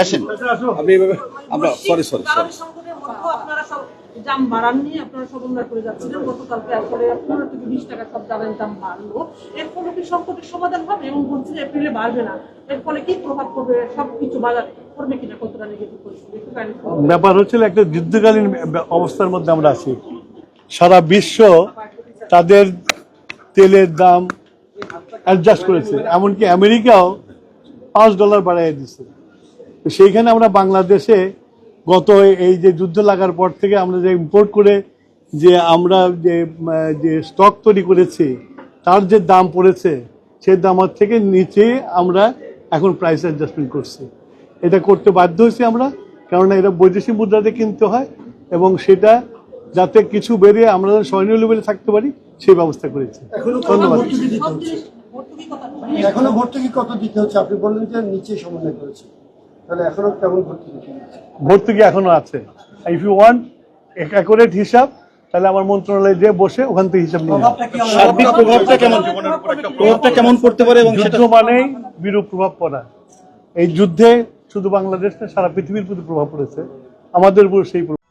আসেন আপনি এভাবে আমরা সরি সরি সরি আপনারা সব দাম বাড়াননি, আপনারা সমন্বয় করে যাচ্ছিলেন। গতকালকে আসলে 15 থেকে 20 টাকা সব দামের দাম বাড়লো। এর ফলে কি সংকটের সমাধান হবে? এবং বলছেন এপ্রিলে বাড়বে না, এর ফলে কি প্রভাব পড়বে? সবকিছু বাজার করবে কিনা, কতটা নেগেটিভ পরিস্থিতি? ব্যাপার হচ্ছিল একটা যুদ্ধকালীন অবস্থার মধ্যে আমরা আছি। সারা বিশ্ব তাদের তেলের দাম অ্যাডজাস্ট করেছে, এমনকি আমেরিকাও $5 বাড়াই দিচ্ছে। তো সেইখানে আমরা বাংলাদেশে গত এই যে যুদ্ধ লাগার পর থেকে আমরা যে ইম্পোর্ট করে যে আমরা যে স্টক তৈরি করেছি তার যে দাম পড়েছে সেই দামের থেকে নিচে আমরা এখন প্রাইস অ্যাডজাস্টমেন্ট করছি। এটা করতে বাধ্য হয়েছি আমরা, কেননা এটা বৈদেশিক মুদ্রাতে কিনতে হয় এবং সেটা যাতে কিছু বেরিয়ে আমরা স্বর্ণীয় লেভেলে থাকতে পারি সেই ব্যবস্থা করেছি। ধন্যবাদ। এখনো ভর্তুকি কত দিতে হচ্ছে? আপনি বললেন যে নিচে সমন্বয় করেছে, তাহলে এখনো কেমন ভর্তুকি? ভর্তুকি এখনো আছে। ইফ ইউ ওয়ান্ট অ্যাকুরেট হিসাব তাহলে আমার মন্ত্রণালয়ে যে বসে ওখান থেকে হিসাব নিয়ে সার্বিক প্রভাবটা কেমন পড়তে পারে এবং যুদ্ধ মানেই বিরূপ প্রভাব পড়া। এই যুদ্ধে শুধু বাংলাদেশ না, সারা পৃথিবীর প্রতি প্রভাব পড়েছে, আমাদের উপর সেই প্রভাব।